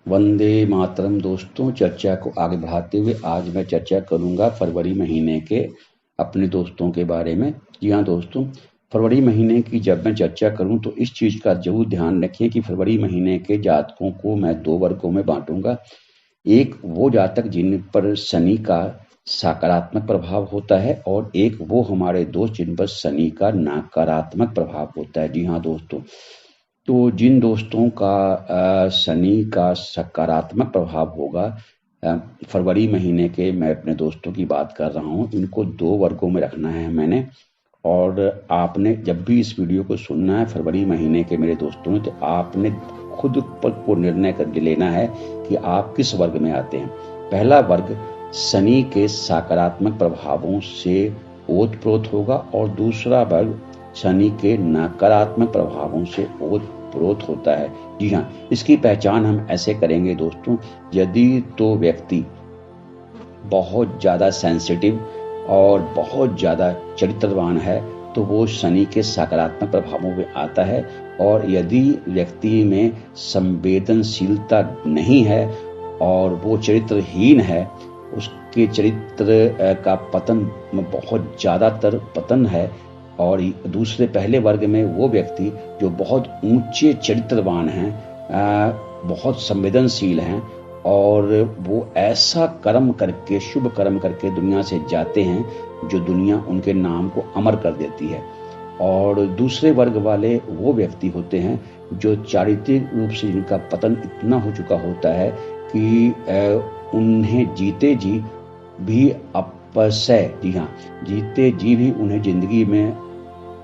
वंदे मातरम। दोस्तों, चर्चा को आगे बढ़ाते हुए आज मैं चर्चा करूंगा फरवरी महीने के अपने दोस्तों के बारे में। जी हाँ दोस्तों, फरवरी महीने की जब मैं चर्चा करूं तो इस चीज का जरूर ध्यान रखिए कि फरवरी महीने के जातकों को मैं दो वर्गों में बांटूंगा। एक वो जातक जिन पर शनि का सकारात्मक प्रभाव होता है और एक वो हमारे दोस्त जिन पर शनि का नकारात्मक प्रभाव होता है। जी हाँ दोस्तों, तो जिन दोस्तों का शनि का सकारात्मक प्रभाव होगा, फरवरी महीने के मैं अपने दोस्तों की बात कर रहा हूँ, इनको दो वर्गों में रखना है मैंने। और आपने जब भी इस वीडियो को सुनना है फरवरी महीने के मेरे दोस्तों ने, तो आपने खुद पर को निर्णय कर लेना है कि आप किस वर्ग में आते हैं। पहला वर्ग शनि के सकारात्मक प्रभावों से ओतप्रोत होगा और दूसरा वर्ग शनि के नकारात्मक प्रभावों से ओतप्रोत होता है। जी हाँ, इसकी पहचान हम ऐसे करेंगे दोस्तों, यदि तो व्यक्ति बहुत ज़्यादा सेंसिटिव और बहुत ज़्यादा चरित्रवान है तो वो शनि के सकारात्मक प्रभावों में आता है। और यदि व्यक्ति में संवेदनशीलता नहीं है और वो चरित्रहीन है, उसके चरित्र का पतन बहुत ज़्यादातर पतन है। और दूसरे पहले वर्ग में वो व्यक्ति जो बहुत ऊंचे चरित्रवान हैं, बहुत संवेदनशील हैं और वो ऐसा कर्म करके, शुभ कर्म करके दुनिया से जाते हैं जो दुनिया उनके नाम को अमर कर देती है। और दूसरे वर्ग वाले वो व्यक्ति होते हैं जो चारित्रिक रूप से जिनका पतन इतना हो चुका होता है कि उन्हें जीते जी भी अपशय, जी हाँ, जीते जी भी उन्हें जिंदगी में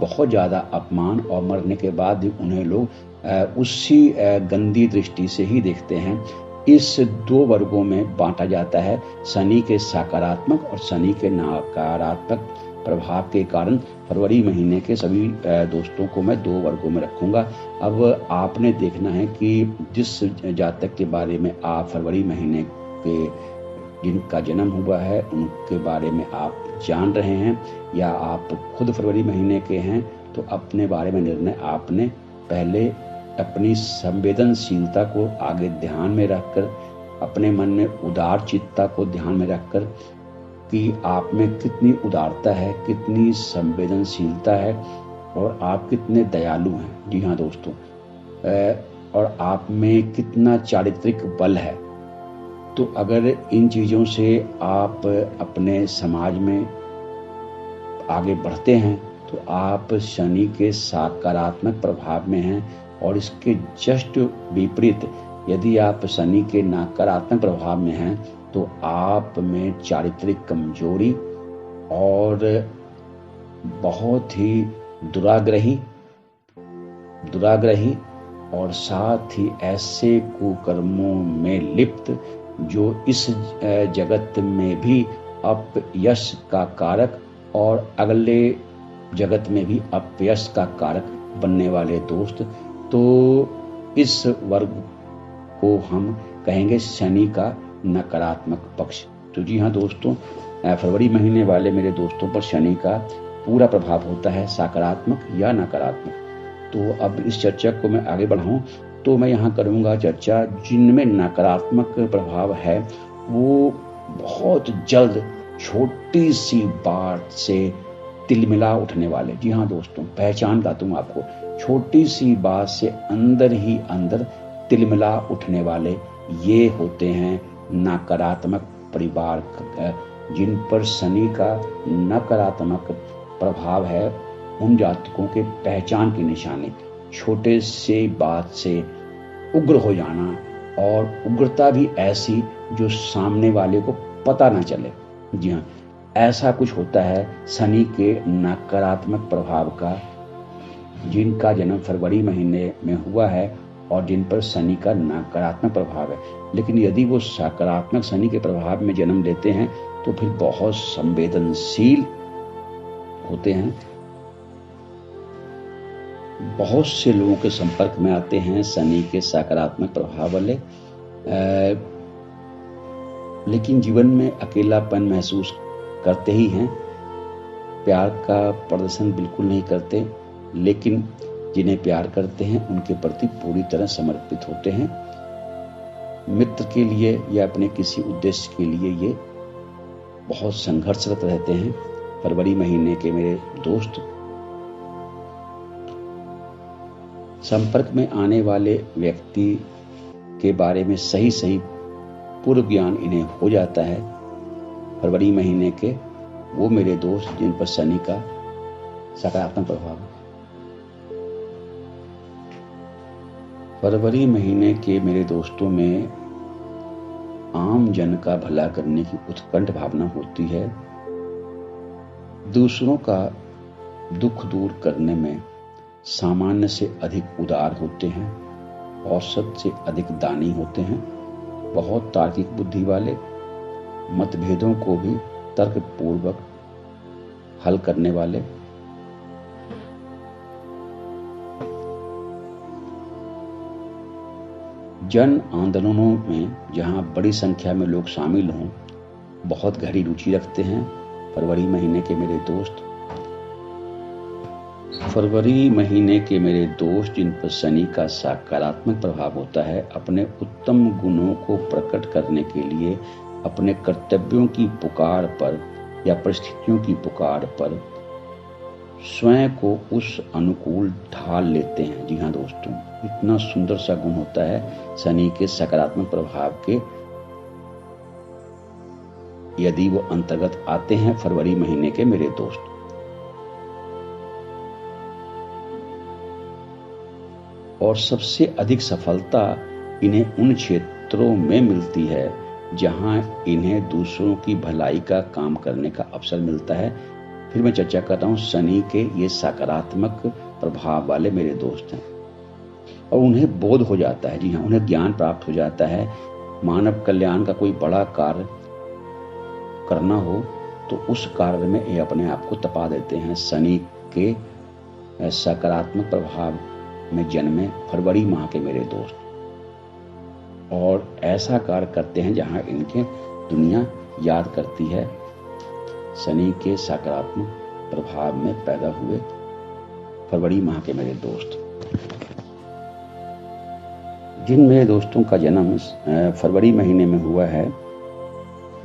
बहुत ज़्यादा अपमान और मरने के बाद भी उन्हें लोग उसी गंदी दृष्टि से ही देखते हैं। इस दो वर्गों में बांटा जाता है। शनि के सकारात्मक और शनि के नकारात्मक प्रभाव के कारण फरवरी महीने के सभी दोस्तों को मैं दो वर्गों में रखूंगा। अब आपने देखना है कि जिस जातक के बारे में आप फरवरी महीने के जिनका जन्म हुआ है उनके बारे में आप जान रहे हैं या आप खुद फरवरी महीने के हैं, तो अपने बारे में निर्णय आपने पहले अपनी संवेदनशीलता को आगे ध्यान में रखकर, अपने मन में उदार चित्ता को ध्यान में रखकर कि आप में कितनी उदारता है, कितनी संवेदनशीलता है और आप कितने दयालु हैं। जी हाँ दोस्तों, और आप में कितना चारित्रिक बल है। तो अगर इन चीज़ों से आप अपने समाज में आगे बढ़ते हैं तो आप शनि के सकारात्मक प्रभाव में हैं। और इसके जस्ट विपरीत यदि आप शनि के नकारात्मक प्रभाव में हैं तो आप में चारित्रिक कमजोरी और बहुत ही दुराग्रही और साथ ही ऐसे कुकर्मों में लिप्त जो इस जगत में भी अपयश का कारक और अगले जगत में भी अपयश का कारक बनने वाले दोस्त, तो इस वर्ग को हम कहेंगे शनि का नकारात्मक पक्ष। तो जी हाँ दोस्तों, फरवरी महीने वाले मेरे दोस्तों पर शनि का पूरा प्रभाव होता है, सकारात्मक या नकारात्मक। तो अब इस चर्चा को मैं आगे बढ़ाऊं तो मैं यहाँ करूँगा चर्चा जिनमें नकारात्मक प्रभाव है वो बहुत जल्द छोटी सी बात से तिलमिला उठने वाले। जी हाँ दोस्तों, पहचान बताता हूँ आपको, छोटी सी बात से अंदर ही अंदर तिलमिला उठने वाले ये होते हैं नकारात्मक परिवार जिन पर शनि का नकारात्मक प्रभाव है। उन जातकों के पहचान की निशानी छोटे से बात से उग्र हो जाना और उग्रता भी ऐसी जो सामने वाले को पता ना चले। जी हाँ, ऐसा कुछ होता है शनि के नकारात्मक प्रभाव का, जिनका जन्म फरवरी महीने में हुआ है और जिन पर शनि का नकारात्मक प्रभाव है। लेकिन यदि वो सकारात्मक शनि के प्रभाव में जन्म लेते हैं तो फिर बहुत संवेदनशील होते हैं, बहुत से लोगों के संपर्क में आते हैं शनि के सकारात्मक प्रभाव वाले, लेकिन जीवन में अकेलापन महसूस करते ही हैं, प्यार का प्रदर्शन बिल्कुल नहीं करते, लेकिन जिन्हें प्यार करते हैं उनके प्रति पूरी तरह समर्पित होते हैं। मित्र के लिए या अपने किसी उद्देश्य के लिए ये बहुत संघर्षरत रहते हैं। फरवरी महीने के मेरे दोस्त, संपर्क में आने वाले व्यक्ति के बारे में सही सही पूर्व ज्ञान इन्हें हो जाता है। फरवरी महीने के वो मेरे दोस्त जिन पर शनि का सकारात्मक प्रभाव है। फरवरी महीने के मेरे दोस्तों में आम जन का भला करने की उत्कंठ भावना होती है। दूसरों का दुख दूर करने में सामान्य से अधिक उदार होते हैं, औसत से अधिक दानी होते हैं, बहुत तार्किक बुद्धि वाले, मतभेदों को भी तर्कपूर्वक हल करने वाले, जन आंदोलनों में जहां बड़ी संख्या में लोग शामिल हों बहुत गहरी रुचि रखते हैं। फरवरी महीने के मेरे दोस्त, फरवरी महीने के मेरे दोस्त जिन पर शनि का सकारात्मक प्रभाव होता है, अपने उत्तम गुणों को प्रकट करने के लिए अपने कर्तव्यों की पुकार पर या परिस्थितियों की पुकार पर स्वयं को उस अनुकूल ढाल लेते हैं। जी हाँ दोस्तों, इतना सुंदर सा गुण होता है शनि के सकारात्मक प्रभाव के, यदि वो अंतर्गत आते हैं फरवरी महीने के मेरे दोस्त। और सबसे अधिक सफलता इन्हें उन क्षेत्रों में मिलती है जहां इन्हें दूसरों की भलाई का काम करने का अवसर मिलता है। फिर मैं चर्चा कर रहा हूं शनि के ये सकारात्मक प्रभाव वाले मेरे दोस्त हैं और उन्हें बोध हो जाता है। जी हाँ, उन्हें ज्ञान प्राप्त हो जाता है। मानव कल्याण का कोई बड़ा कार्य करना हो तो उस कार्य में ये अपने आप को तपा देते हैं। शनि के सकारात्मक प्रभाव में जन्मे फरवरी माह के मेरे दोस्त और ऐसा कार्य करते हैं जहां इनके दुनिया याद करती है। शनि के सकारात्मक प्रभाव में पैदा हुए फरवरी माह के मेरे दोस्त, जिन मेरे दोस्तों का जन्म फरवरी महीने में हुआ है,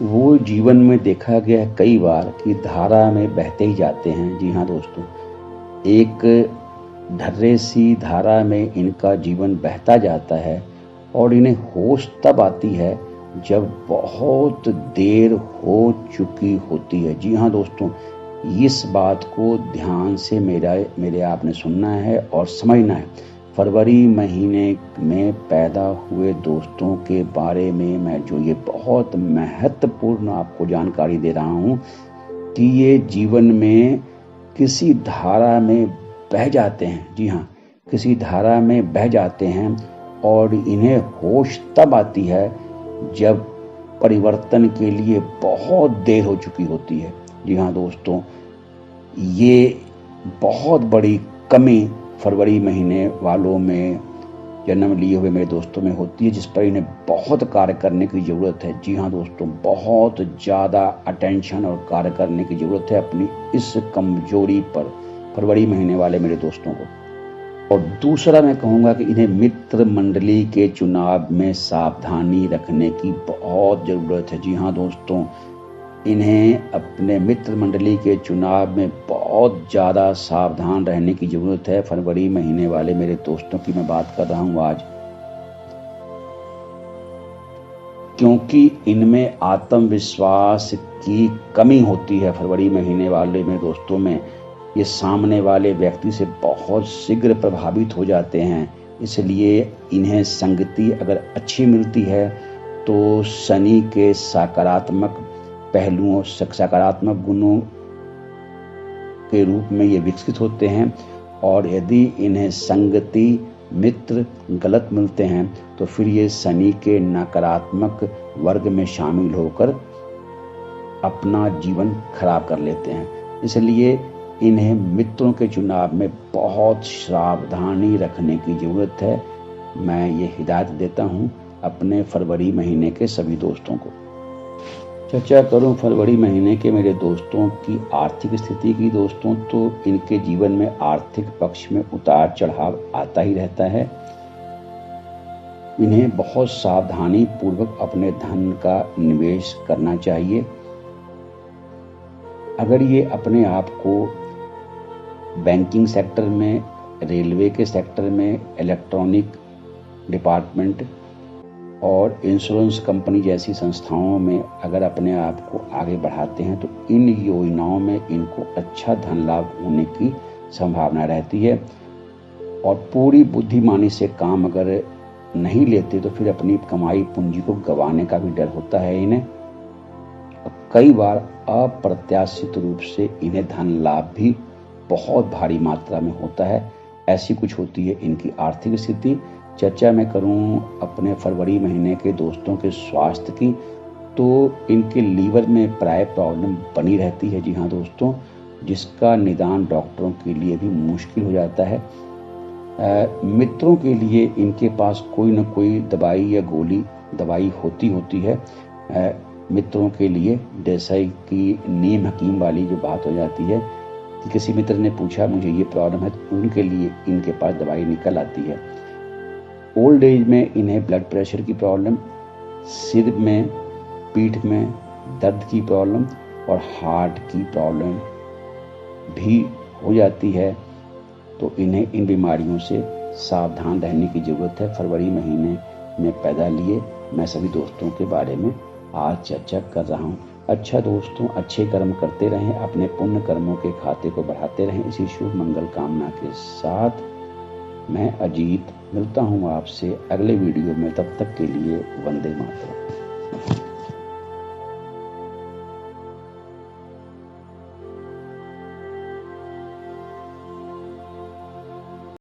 वो जीवन में देखा गया है कई बार कि धारा में बहते ही जाते हैं। जी हाँ दोस्तों, एक ढर्रे सी धारा में इनका जीवन बहता जाता है और इन्हें होश तब आती है जब बहुत देर हो चुकी होती है। जी हाँ दोस्तों, इस बात को ध्यान से मेरे आपने सुनना है और समझना है। फरवरी महीने में पैदा हुए दोस्तों के बारे में मैं जो ये बहुत महत्वपूर्ण आपको जानकारी दे रहा हूँ कि ये जीवन में किसी धारा में बह जाते हैं। जी हाँ, किसी धारा में बह जाते हैं और इन्हें होश तब आती है जब परिवर्तन के लिए बहुत देर हो चुकी होती है। जी हाँ दोस्तों, ये बहुत बड़ी कमी फरवरी महीने वालों में, जन्म लिए हुए मेरे दोस्तों में होती है, जिस पर इन्हें बहुत कार्य करने की ज़रूरत है। जी हाँ दोस्तों, बहुत ज़्यादा अटेंशन और कार्य करने की ज़रूरत है अपनी इस कमजोरी पर, फरवरी महीने वाले मेरे दोस्तों को। और दूसरा मैं कहूँगा कि इन्हें मित्र मंडली के चुनाव में सावधानी रखने की बहुत ज़रूरत है। जी हाँ दोस्तों, इन्हें अपने मित्र मंडली के चुनाव में बहुत ज़्यादा सावधान रहने की ज़रूरत है। फरवरी महीने वाले मेरे दोस्तों की मैं बात कर रहा हूँ आज, क्योंकि इनमें आत्मविश्वास की कमी होती है। फरवरी महीने वाले मेरे दोस्तों में ये सामने वाले व्यक्ति से बहुत शीघ्र प्रभावित हो जाते हैं, इसलिए इन्हें संगति अगर अच्छी मिलती है तो शनि के सकारात्मक पहलुओं, सकारात्मक गुणों के रूप में ये विकसित होते हैं। और यदि इन्हें संगति मित्र गलत मिलते हैं तो फिर ये शनि के नकारात्मक वर्ग में शामिल होकर अपना जीवन खराब कर लेते हैं। इसलिए इन्हें मित्रों के चुनाव में बहुत सावधानी रखने की ज़रूरत है। मैं ये हिदायत देता हूँ अपने फरवरी महीने के सभी दोस्तों को। चर्चा करूँ फरवरी महीने के मेरे दोस्तों की आर्थिक स्थिति की दोस्तों, तो इनके जीवन में आर्थिक पक्ष में उतार चढ़ाव आता ही रहता है। इन्हें बहुत सावधानी पूर्वक अपने धन का निवेश करना चाहिए। अगर ये अपने आप को बैंकिंग सेक्टर में, रेलवे के सेक्टर में, इलेक्ट्रॉनिक डिपार्टमेंट और इंश्योरेंस कंपनी जैसी संस्थाओं में अगर अपने आप को आगे बढ़ाते हैं तो इन योजनाओं में इनको अच्छा धन लाभ होने की संभावना रहती है। और पूरी बुद्धिमानी से काम अगर नहीं लेते तो फिर अपनी कमाई पूंजी को गंवाने का भी डर होता है इन्हें। कई बार अप्रत्याशित रूप से इन्हें धन लाभ भी बहुत भारी मात्रा में होता है। ऐसी कुछ होती है इनकी आर्थिक स्थिति। चर्चा मैं करूं अपने फरवरी महीने के दोस्तों के स्वास्थ्य की, तो इनके लीवर में प्राय प्रॉब्लम बनी रहती है। जी हाँ दोस्तों, जिसका निदान डॉक्टरों के लिए भी मुश्किल हो जाता है। मित्रों के लिए इनके पास कोई न कोई दवाई या गोली दवाई होती है। मित्रों के लिए जैसे कि नीम हकीम वाली जो बात हो जाती है कि किसी मित्र ने पूछा मुझे ये प्रॉब्लम है, तो उनके लिए इनके पास दवाई निकल आती है। ओल्ड एज में इन्हें ब्लड प्रेशर की प्रॉब्लम, सिर में, पीठ में दर्द की प्रॉब्लम और हार्ट की प्रॉब्लम भी हो जाती है। तो इन्हें इन बीमारियों से सावधान रहने की ज़रूरत है। फरवरी महीने में पैदा लिए मैं सभी दोस्तों के बारे में आज चर्चा कर रहा हूँ। अच्छा दोस्तों, अच्छे कर्म करते रहें, अपने पुण्य कर्मों के खाते को बढ़ाते रहें। इसी शुभ मंगल कामना के साथ मैं अजीत मिलता हूँ आपसे अगले वीडियो में। तब तक के लिए वंदे मातरम।